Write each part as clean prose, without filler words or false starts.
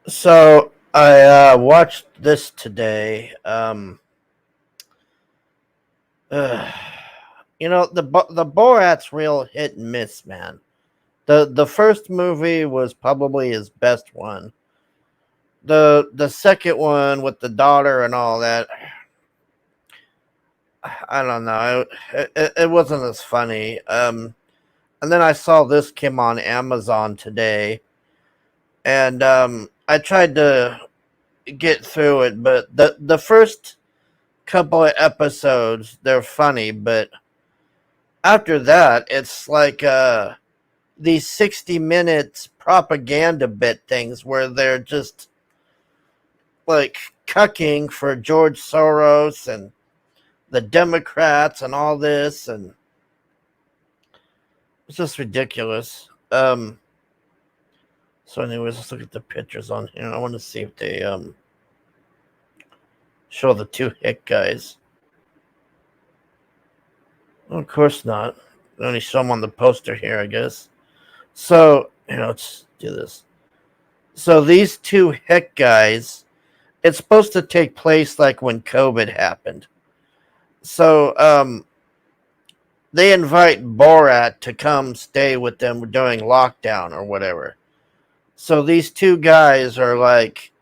So I watched this today. Uh, the Borat's real hit and miss, man. The first movie was probably his best one. The second one with the daughter and all that, I don't know. It wasn't as funny. And then I saw this came on Amazon today, and I tried to get through it, but the first couple of episodes they're funny, but after that it's like these 60 minutes propaganda bit things where they're just like cucking for George Soros and the Democrats and all this, and it's just ridiculous. So anyways, let's look at the pictures on here. I want to see if they show the two hick guys. Well, of course not. They only show them on the poster here, I guess. So, let's do this. So these two hick guys, it's supposed to take place like when COVID happened. So they invite Borat to come stay with them during lockdown or whatever. So these two guys are like,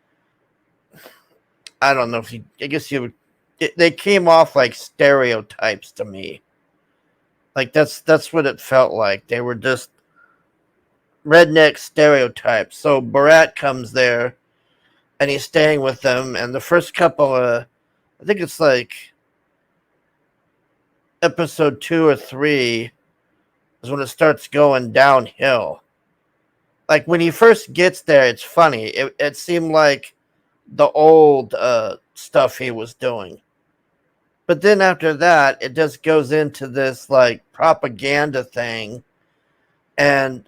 I don't know if you, I guess you would, they came off like stereotypes to me. Like that's what it felt like. They were just redneck stereotypes. So Borat comes there and he's staying with them, and the first couple of, I think it's like episode 2 or 3 is when it starts going downhill. Like when he first gets there, it's funny. It seemed like the old stuff he was doing. But then after that, it just goes into this like propaganda thing, and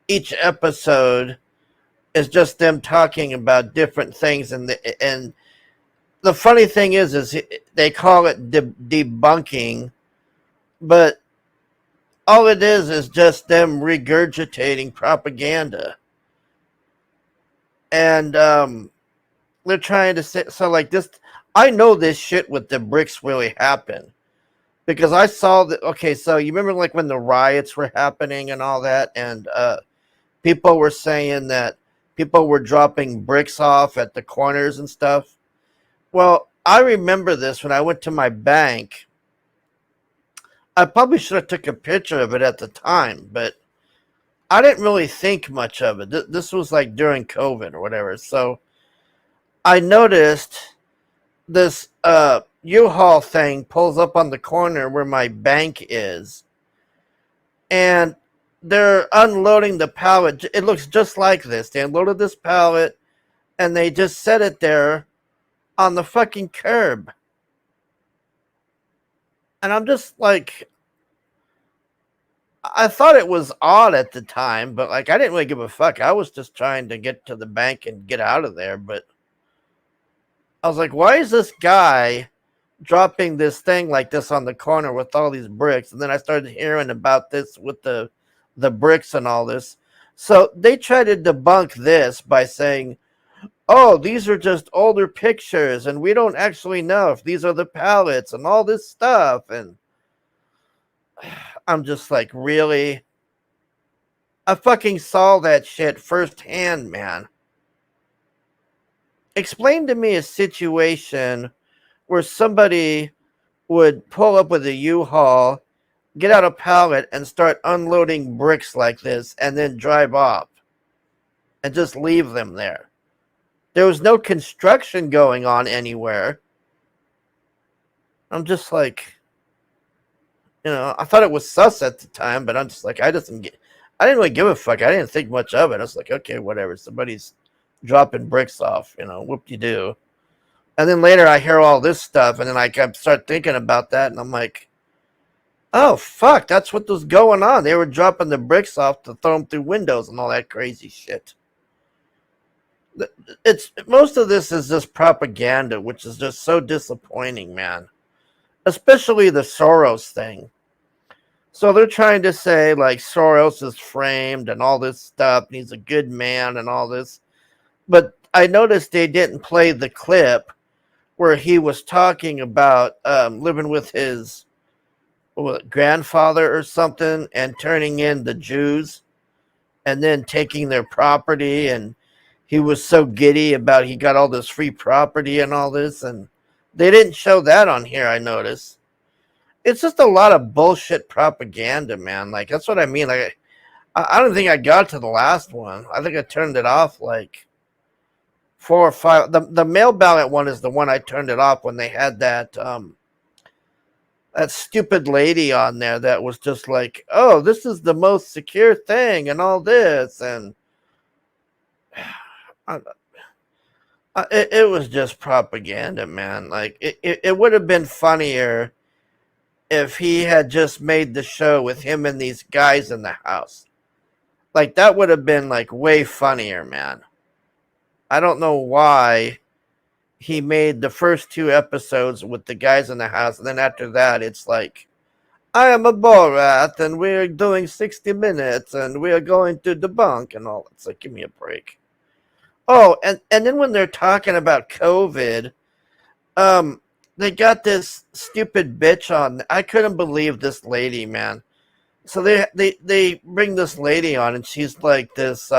each episode is just them talking about different things, and the funny thing is they call it debunking, but all it is just them regurgitating propaganda, and they're trying to say so like this. I know this shit with the bricks really happened because I saw that. Okay, so you remember like when the riots were happening and all that, and people were saying that people were dropping bricks off at the corners and stuff. Well, I remember this when I went to my bank. I probably should have took a picture of it at the time, but I didn't really think much of it. This was like during COVID or whatever. So I noticed this U-Haul thing pulls up on the corner where my bank is, and they're unloading the pallet. It looks just like this. They unloaded this pallet and they just set it there on the fucking curb. And I'm just like, I thought it was odd at the time, but like I didn't really give a fuck. I was just trying to get to the bank and get out of there. But I was like, why is this guy dropping this thing like this on the corner with all these bricks? And then I started hearing about this with the bricks and all this. So they try to debunk this by saying, oh, these are just older pictures and we don't actually know if these are the pallets and all this stuff. And I'm just like, really? I fucking saw that shit firsthand, man. Explain to me a situation where somebody would pull up with a U-Haul, get out a pallet, and start unloading bricks like this, and then drive off and just leave them there. There was no construction going on anywhere. I'm just like, I thought it was sus at the time, but I'm just like, I didn't really give a fuck. I didn't think much of it. I was like, okay, whatever. Somebody's dropping bricks off, whoop-de-doo. And then later I hear all this stuff, and then I start thinking about that, and I'm like, oh, fuck, that's what was going on. They were dropping the bricks off to throw them through windows and all that crazy shit. Most of this is just propaganda, which is just so disappointing, man. Especially the Soros thing. So they're trying to say, like, Soros is framed and all this stuff, and he's a good man and all this. But I noticed they didn't play the clip where he was talking about living with his grandfather or something and turning in the Jews and then taking their property. And he was so giddy about he got all this free property and all this. And they didn't show that on here, I noticed. It's just a lot of bullshit propaganda, man. Like, that's what I mean. Like, I don't think I got to the last one. I think I turned it off like 4 or 5. The mail ballot one is the one I turned it off when they had that that stupid lady on there that was just like, oh, this is the most secure thing and all this. And it was just propaganda, man. Like, it would have been funnier if he had just made the show with him and these guys in the house. Like, that would have been, like, way funnier, man. I don't know why he made the first 2 episodes with the guys in the house, and then after that, it's like, I am a Borat, and we're doing 60 Minutes, and we're going to debunk, and all. It's like, give me a break. Oh, and then when they're talking about COVID, they got this stupid bitch on. I couldn't believe this lady, man. So they bring this lady on, and she's like this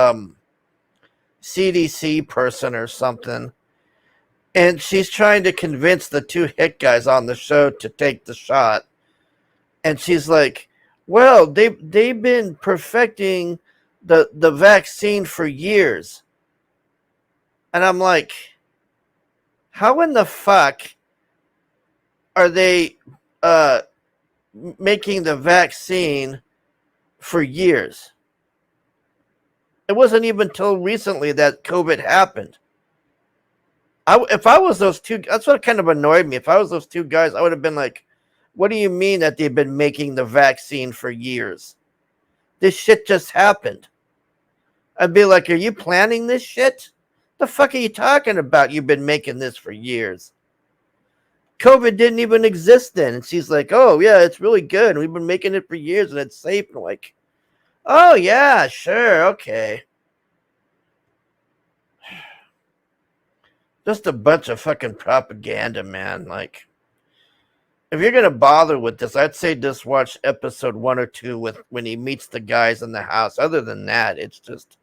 CDC person or something. And she's trying to convince the 2 hit guys on the show to take the shot. And she's like, well, they've been perfecting the vaccine for years. And I'm like, how in the fuck are they making the vaccine for years? It wasn't even until recently that COVID happened. If I was those 2, that's what kind of annoyed me. If I was those 2 guys, I would have been like, what do you mean that they've been making the vaccine for years? This shit just happened. I'd be like, are you planning this shit? The fuck are you talking about? You've been making this for years. COVID didn't even exist then. And she's like, oh, yeah, it's really good. We've been making it for years, and it's safe. And I'm like, oh, yeah, sure, okay. Just a bunch of fucking propaganda, man. Like, if you're going to bother with this, I'd say just watch episode 1 or 2 when he meets the guys in the house. Other than that, it's just,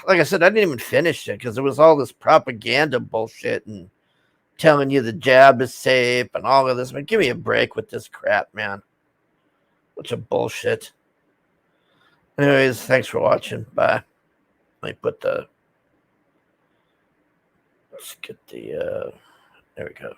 like I said, I didn't even finish it because it was all this propaganda bullshit and telling you the jab is safe and all of this. Man, give me a break with this crap, man. Bunch of bullshit. Anyways, thanks for watching. Bye. Let me put the... Let's get the... There we go.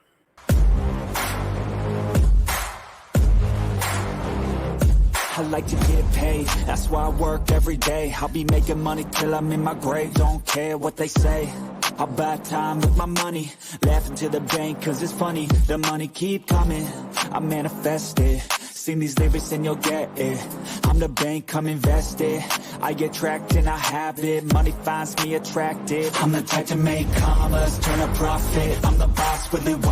I like to get paid, that's why I work every day. I'll be making money till I'm in my grave. Don't care what they say, I'll buy time with my money. Laughing to the bank cause it's funny. The money keep coming, I manifest it. Sing these lyrics and you'll get it. I'm the bank, come invest it. I get tracked and I have it. Money finds me attractive. I'm the type to make commas, turn a profit. I'm the boss, really want